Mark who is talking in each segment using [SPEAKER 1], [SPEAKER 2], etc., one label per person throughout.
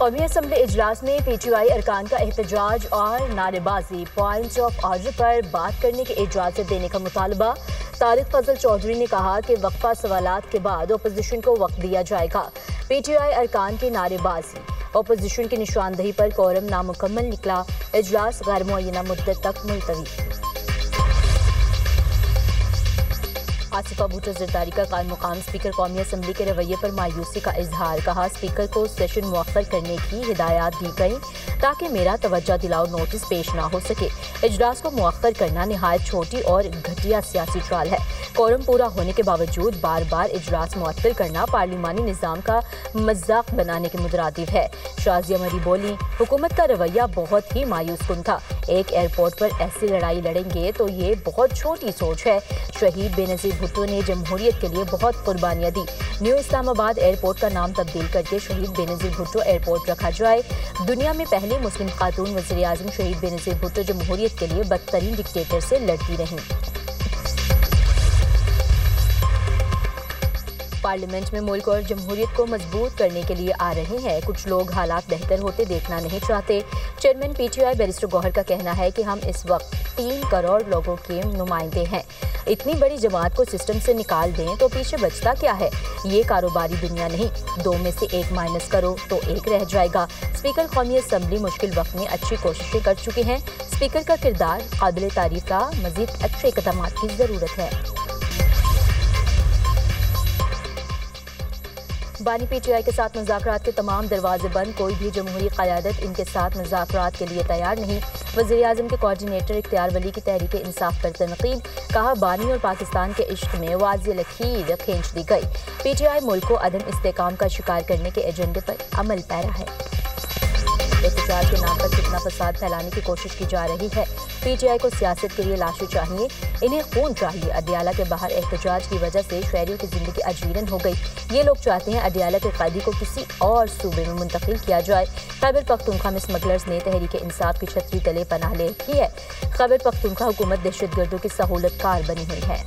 [SPEAKER 1] कौमी असम्बली इजलास में PTI अरकान का एहतजाज और नारेबाजी, पॉइंट ऑफ ऑर्डर पर बात करने की इजाज़त देने का मुतालबा। तारिक फजल चौधरी ने कहा कि वक्फा सवालात के बाद अपोजिशन को वक्त दिया जाएगा। PTI अरकान की नारेबाजी, अपोजिशन की निशानदही पर कोरम नामुकम्मल निकला। इजलास गैर मुअय्यना मुद्दत तक मुलतवी। आसिफा भुट्टो ज़रदारी का कायम मुकाम स्पीकर कौमी असम्बली के रवैये पर मायूसी का इजहार। कहा, स्पीकर को सेशन मुअख्खर करने की हिदायत दी गई ताकि मेरा तवज्जो दिलाओ नोटिस पेश ना हो सके। इजलास को मुअख्खर करना निहायत छोटी और घटिया सियासी चाल है। कोरम पूरा होने के बावजूद बार बार इजलास मुअत्तल करना पार्लिमानी निज़ाम का मजाक बनाने के मुतरादिफ है। शाजिया मरी बोली, हुकूमत का रवैया बहुत ही मायूस कुन था। एक एयरपोर्ट पर ऐसी लड़ाई लड़ेंगे तो ये बहुत छोटी सोच है। शहीद बेनज़ीर भुट्टो ने जमहूरियत के लिए बहुत कुर्बानियाँ दी। न्यू इस्लामाबाद एयरपोर्ट का नाम तब्दील करके शहीद बेनज़ीर भुट्टो एयरपोर्ट रखा जाए। दुनिया में पहली मुस्लिम खातून वज़ीर आज़म शहीद बेनज़ीर भुट्टो जमहूरियत के लिए बदतरीन डिक्टेटर से लड़ती रहीं। पार्लियामेंट में मुल्क और जमहूरियत को मजबूत करने के लिए आ रहे हैं। कुछ लोग हालात बेहतर होते देखना नहीं चाहते। चेयरमैन PTI बैरिस्टर गौहर का कहना है कि हम इस वक्त 3 करोड़ लोगों के नुमाइंदे हैं। इतनी बड़ी जमात को सिस्टम से निकाल दें तो पीछे बचता क्या है? ये कारोबारी दुनिया नहीं। 2 में से 1 माइनस करो तो 1 रह जाएगा। स्पीकर कौमी असम्बली मुश्किल वक्त में अच्छी कोशिशें कर चुके हैं। स्पीकर का किरदार काबिल तारीफ था। मजीद अच्छे इक़दाम की ज़रूरत है। बानी PTI के साथ मुज़ाकरात के तमाम दरवाजे बंद। कोई भी जमहूरी क़यादत इनके साथ मुज़ाकरात के लिए तैयार नहीं। वज़ीर आज़म के कोऑर्डिनेटर इख्तियार वली की तहरीक इंसाफ पर तनकीद। कहा, बानी और पाकिस्तान के इश्क में वाज़ेह लकीर खींच दी गई। PTI मुल्क को अदम इस्तेहकाम का शिकार करने के एजेंडे पर अमल पैरा है। एहतजाज के नाम पर कितना फसाद फैलाने की कोशिश की जा रही है। PTI को सियासत के लिए लाशें चाहिए, इन्हें खून चाहिए। अडियाला के बाहर एहतजाज की वजह से शहरियों की जिंदगी अजीरन हो गई। ये लोग चाहते हैं अडियाला के कैदी को किसी और सूबे में मुंतकिल किया जाए। खैबर पख्तूनख्वा में स्मगलर्स ने तहरीक इंसाफ की छतरी तले पनाह ले रखी है। खैबर पख्तूनख्वा हुकूमत दहशतगर्दों की सहूलतकार बनी हुई है।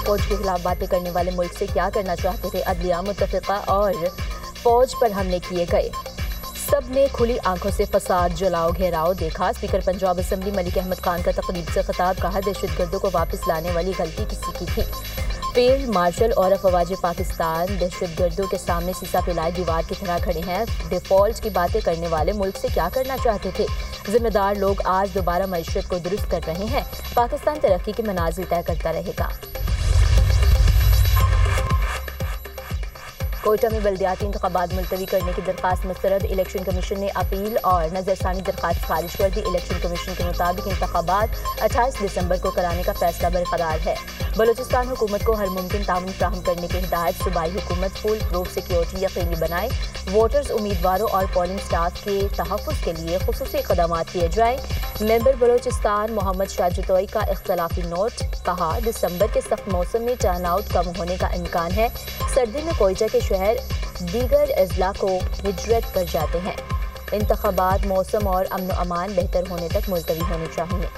[SPEAKER 1] फौज के खिलाफ बातें करने वाले मुल्क से क्या करना चाहते थे? अदलिया, मुत्तफ़िका और फौज पर हमले किए गए। सब ने खुली आंखों से फसाद, जलाओ, घेराव देखा। स्पीकर पंजाब असम्बली मलिक अहमद खान का तकरीब से खिताब। कहा, दहशतगर्दों को वापस लाने वाली गलती किसी की थी। फील्ड मार्शल और अफवाज पाकिस्तान दहशतगर्दों के सामने सीसा पिलाए दीवार की तरह खड़े हैं। डिफॉल्ट की बातें करने वाले मुल्क से क्या करना चाहते थे? जिम्मेदार लोग आज दोबारा मईशत को दुरुस्त कर रहे हैं। पाकिस्तान तरक्की के मनाजिल तय करता रहेगा। कोयटा में बल्दियाती इंतखाबात मुलतवी करने की दरख्वास्त मुस्तरद। इलेक्शन कमीशन ने अपील और नजरसानी दरख्वास्त खारिज कर दी। इलेक्शन कमीशन के मुताबिक इंतखाबात 28 दिसंबर को कराने का फैसला बरकरार है। बलूचिस्तान हुकूमत को हर मुमकिन ताउन फ्राहम करने की हिदायत। सूबाई हुकूमत फुल प्रूफ सिक्योरिटी यकीनी बनाए। वोटर्स, उम्मीदवारों और पोलिंग स्टाफ के तहफ़्फ़ुज़ के लिए खुसूसी इक़दाम किए जाएँ। मेंबर बलूचिस्तान मोहम्मद शाहजतोई का इख्तलाफी नोट। कहा, दिसंबर के सख्त मौसम में टर्नआउट कम होने का इम्कान है। सर्दी में कोयटा के शहर दीगर अजला को हिजरत कर जाते हैं। इंतखाबात मौसम और अमन अमान बेहतर होने तक मुलतवी होने चाहिए।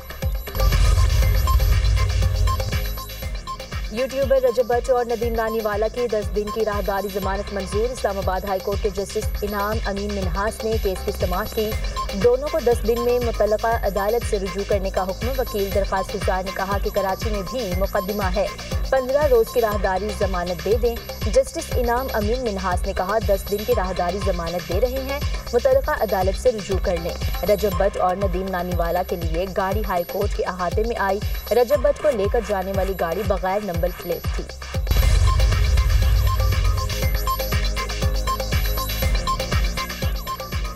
[SPEAKER 1] यूट्यूबर रजब भट्ट और नदीम रानीवाला की 10 दिन की राहदारी जमानत मंजूर। इस्लामाबाद हाई कोर्ट के जस्टिस इनाम अमीन मिन्हास ने केस की समाअत की। दोनों को 10 दिन में मुतल्लका अदालत से रुजू करने का हुक्म। वकील दरख्वास्त गुजार ने कहा कि कराची में भी मुकदमा है, 15 रोज की राहदारी जमानत दे दें। जस्टिस इनाम अमीन मिन्हास ने कहा, 10 दिन की राहदारी जमानत दे रहे हैं, मुतल्लका अदालत से रुजू कर लें। रजब भट्ट और नदीम रानीवाला के लिए गाड़ी हाई कोर्ट के अहाते में आई। रजब भट्ट को लेकर जाने वाली गाड़ी बगैर नंबर प्लेट थी।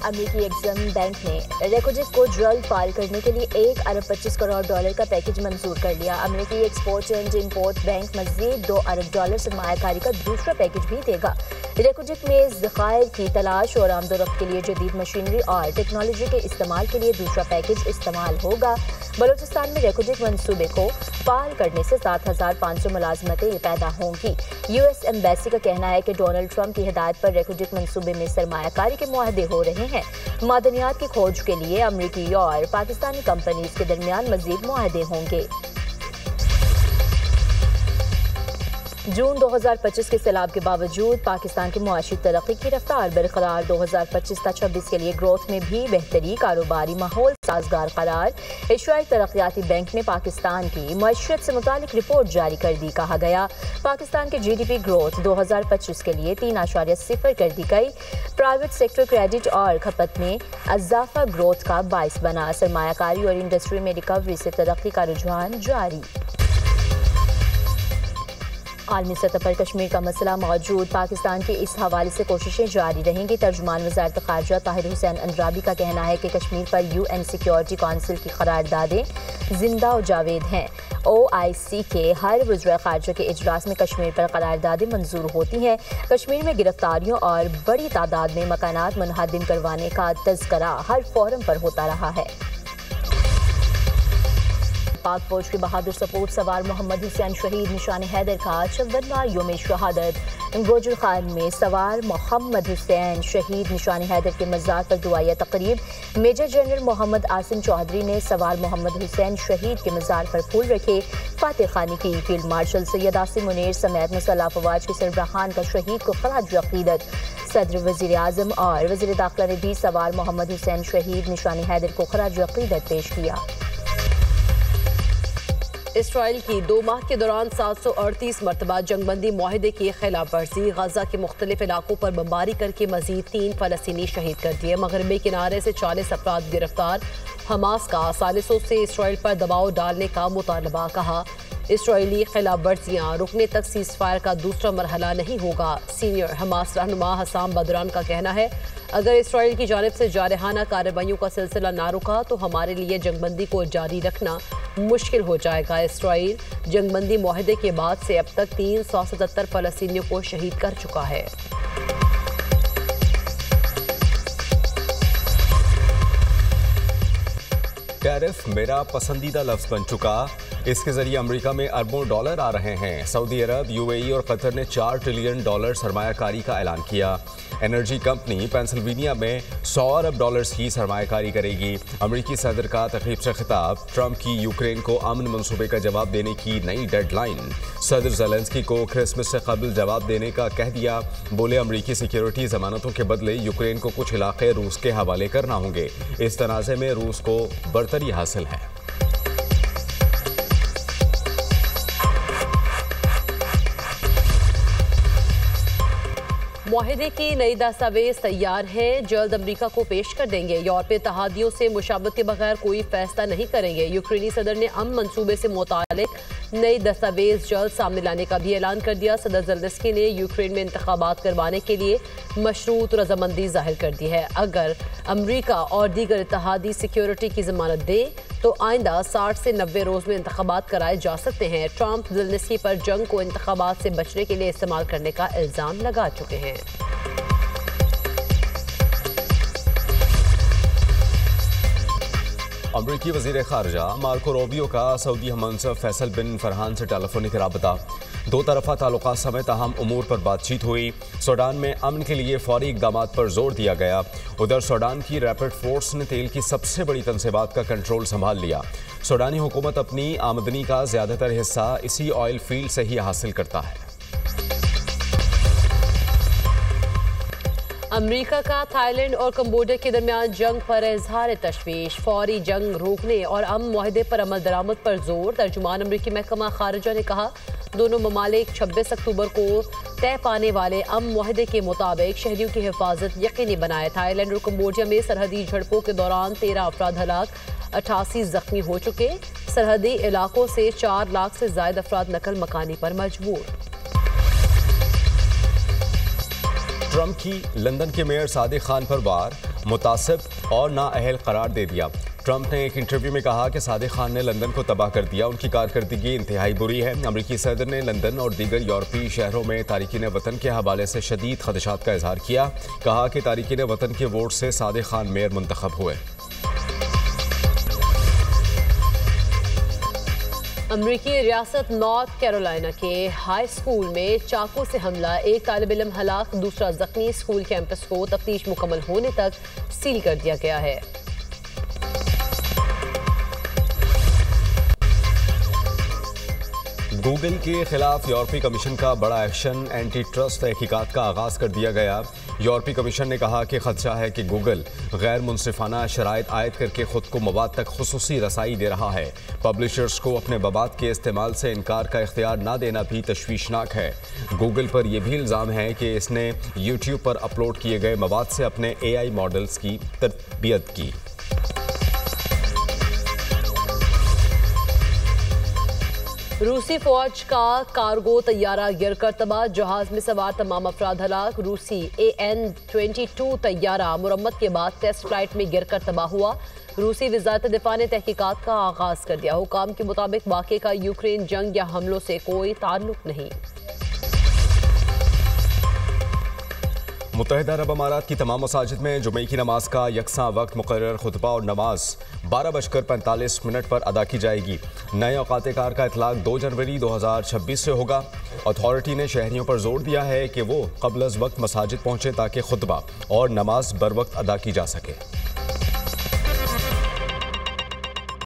[SPEAKER 1] अमेरिकी एग्जिम बैंक ने रेकोजेक को जल्द फाइल करने के लिए $1 अरब 25 करोड़ का पैकेज मंजूर कर लिया। अमेरिकी एक्सपोर्ट एंड इंपोर्ट बैंक मजीद $2 अरब सरमायाकारी का दूसरा पैकेज भी देगा। रेकोजेक में ज़खायर की तलाश और आमदोरफ्त के लिए जदीद मशीनरी और टेक्नोलॉजी के इस्तेमाल के लिए दूसरा पैकेज इस्तेमाल होगा। बलूचिस्तान में रेकोजेक मंसूबे को फाल करने से 7,500 मुलाजमतें पैदा होंगी। US एम्बेसी का कहना है कि डोनाल्ड ट्रंप की हिदायत पर रेकोजेक मंसूबे में सरमायाकारी के मुआहदे हो रहे हैं। मादनियात की खोज के लिए अमरीकी और पाकिस्तानी कंपनीज के दरमियान मजीद मुआहदे होंगे। जून 2025 के सैलाब के बावजूद पाकिस्तान की मुआशी तरक्की की रफ्तार बरकरार। 2025-26 के लिए ग्रोथ में भी बेहतरी, कारोबारी माहौल साजगार करार। एशियाई तरक्याती बैंक ने पाकिस्तान की मईशत से मुतालिक रिपोर्ट जारी कर दी। कहा गया पाकिस्तान के GDP ग्रोथ 2025 के लिए 3.0 कर दी गई। प्राइवेट सेक्टर क्रेडिट और खपत में इजाफा ग्रोथ का बाइस बना। सरमायाकारी और इंडस्ट्री में रिकवरी से तरक्की का रुझान जारी। आलमी सतह पर कश्मीर का मसला मौजूद, पाकिस्तान की इस हवाले से कोशिशें जारी रहेंगी। तर्जुमान वज़ारत ख़ारजा ताहिर हुसैन अंद्राबी का कहना है कि कश्मीर पर UN सिक्योरिटी काउंसिल की करारदादें जिंदा और जावेद हैं। OIC के हर वज़ीर ख़ारजा के इजलास में कश्मीर पर करारदादें मंजूर होती हैं। कश्मीर में गिरफ्तारियों और बड़ी तादाद में मकानात मुनहदम करवाने का तज़किरा हर फोरम पर होता रहा है। पाक फौज के बहादुर सपूत सवार मोहम्मद हुसैन शहीद निशान हैदर का 54वां यौम शहादत। गोजर खान में सवार मोहम्मद हुसैन शहीद निशान हैदर के मज़ार पर दुआया तकरीब। मेजर जनरल मोहम्मद आसिम चौधरी ने सवार मोहम्मद हुसैन शहीद के मज़ार पर फूल रखे, फातिह खानी की। फील्ड मार्शल सैयद आसिम मुनीर समेत मुसल्लह अफवाज के सरबराहान का शहीद को खराज अक़ीदत। सदर, वज़ीर आज़म और वज़ीर दाखिला ने भी सवार मोहम्मद हुसैन शहीद निशान हैदर को खराज अक़ीदत पेश किया।
[SPEAKER 2] इसराइल की 2 माह के दौरान 738 मरतबा जंगबंदी मुआहदे की खिलाफ वर्जी। गजा के मुख्तलिफ इलाकों पर बमबारी करके मजीद 3 फ़लस्तीनी शहीद कर दिए। मगरबी किनारे से 40 अफराद गिरफ्तार। हमास का सालिसों से इसराइल पर दबाव डालने का मुतालबा। कहा इसराइली खिलाफ वर्जियाँ रुकने तक सीज़फायर का दूसरा मरहला नहीं होगा। सीनियर हमास रहनुमा हसाम बदरान का कहना है अगर इसराइल की जानिब से जारहाना कार्रवाइयों का सिलसिला ना रुका तो हमारे लिए जंगबंदी को जारी रखना मुश्किल हो जाएगा। इसराइल जंगबंदी मुआहदे के बाद से अब तक 377 फ़लस्तीनियों को शहीद कर चुका है।
[SPEAKER 3] टैरिफ मेरा पसंदीदा लफ्ज़ बन चुका। इसके जरिए अमेरिका में अरबों डॉलर आ रहे हैं। सऊदी अरब, UAE और कतर ने $4 ट्रिलियन सरमायाकारी का ऐलान किया। एनर्जी कंपनी पेंसिल्वेनिया में $100 अरब की सरमायाकारी करेगी। अमेरिकी सदर का तकरीब से खिताब। ट्रंप की यूक्रेन को अमन मंसूबे का जवाब देने की नई डेडलाइन। सदर ज़ेलेंस्की को क्रिसमस से कबल जवाब देने का कह दिया। बोले अमेरिकी सिक्योरिटी जमानतों के बदले यूक्रेन को कुछ इलाके रूस के हवाले करना होंगे। इस तनाज़े में रूस को बरतरी हासिल है।
[SPEAKER 2] मुआहदे की नई दस्तावेज तैयार है, जल्द अमेरिका को पेश कर देंगे। यूरोपीय इत्तेहादियों से मुशावरत के बगैर कोई फैसला नहीं करेंगे। यूक्रेनी सदर ने अमन मंसूबे से मुतालिक नई दस्तावेज जल्द सामने लाने का भी ऐलान कर दिया। सदर ज़ेलेंस्की ने यूक्रेन में इंतखाबात करवाने के लिए मशरूत रजामंदी जाहिर कर दी है। अगर अमेरिका और दीगर इत्तेहादी सिक्योरिटी की जमानत दे तो आइंदा 60 से 90 रोज़ में इंतखाबात कराए जा सकते हैं। ट्रंप ज़ेलेंस्की पर जंग को इंतखाबात से बचने के लिए इस्तेमाल करने का इल्ज़ाम लगा चुके हैं।
[SPEAKER 3] अमरीकी वज़ीर ख़ारजा मार्को रूबियो का सऊदी हमसफ़र फैसल बिन फरहान से टेलीफोनिक राबता। 2 तरफ़ा ताल्लुकात समेत अहम उमूर पर बातचीत हुई। सूडान में अमन के लिए फौरी इक़दाम पर जोर दिया गया। उधर सूडान की रैपिड फोर्स ने तेल की सबसे बड़ी तनसीबात का कंट्रोल संभाल लिया। सूडानी हुकूमत अपनी आमदनी का ज़्यादातर हिस्सा इसी ऑयल फील्ड से ही हासिल करता है।
[SPEAKER 2] अमेरिका का थाईलैंड और कंबोडिया के दरमियान जंग पर इजहार तशवीश। फौरी जंग रोकने और अमन मुआहदे पर अमल दरामद पर जोर। तर्जुमान अमेरिकी महकमा खारजा ने कहा दोनों ममालिक 26 अक्टूबर को तय पाने वाले अमन मुआहदे के मुताबिक शहरियों की हिफाजत यकीनी बनाए। थाईलैंड और कंबोडिया में सरहदी झड़पों के दौरान 13 अफराद हलाक, 88 जख्मी हो चुके। सरहदी इलाकों से 4 लाख से ज्यादा अफराद नकल मकानी पर मजबूर।
[SPEAKER 3] ट्रंप की लंदन के मेयर सादिक खान पर वार, मुतासिब और नाअहल करार दे दिया। ट्रंप ने एक इंटरव्यू में कहा कि सादिक खान ने लंदन को तबाह कर दिया, उनकी कारकर्दगी इंतहाई बुरी है। अमरीकी सदर ने लंदन और दीगर यूरोपीय शहरों में तारिकीन वतन के हवाले से शदीद खदशात का इजहार किया। कहा कि तारिकीन वतन के वोट से सादिक खान मेयर मुंतखब हुए।
[SPEAKER 2] अमरीकी रियासत नॉर्थ कैरोलिना के हाई स्कूल में चाकू से हमला, एक तालिब इल्म हलाक, दूसरा जख्मी। स्कूल कैंपस को तफ्तीश मुकम्मल होने तक सील कर दिया गया है।
[SPEAKER 3] गूगल के खिलाफ यूरोपीय कमीशन का बड़ा एक्शन, एंटी ट्रस्ट तहकीकात का आगाज कर दिया गया। यूरोपीय कमीशन ने कहा कि खदशा है कि गूगल गैर मुनसिफाना शराइत आयद करके खुद को मवाद तक खुसूसी रसाई दे रहा है। पब्लिशर्स को अपने मवाद के इस्तेमाल से इनकार का इख्तियार ना देना भी तशवीशनाक है। गूगल पर यह भी इल्ज़ाम है कि इसने यूट्यूब पर अपलोड किए गए मवाद से अपने AI मॉडल्स की तरबियत की।
[SPEAKER 2] रूसी फौज का कार्गो तैयारा गिरकर तबाह, जहाज में सवार तमाम अफराद हलाक। रूसी AN-22 तैयारा मुरम्मत के बाद टेस्ट फ्लाइट में गिरकर तबाह हुआ। रूसी वज़ारत दिफा ने तहकीकात का आगाज कर दिया। हुकाम के मुताबिक वाक़े का यूक्रेन जंग या हमलों से कोई ताल्लुक नहीं।
[SPEAKER 3] मुत्तहिदा अरब अमारात की तमाम मसाजिद में जुमे की नमाज का यकसा वक्त मुकर्रर, खुतबा और नमाज 12:45 पर अदा की जाएगी। नए औकात कार का इतलाक 2 जनवरी 2026 से होगा। अथॉरिटी ने शहरियों पर जोर दिया है कि वो क़ब्ल अज़ वक्त मसाजिद पहुँचे ताकि खुतबा और नमाज बर वक्त अदा की जा सके।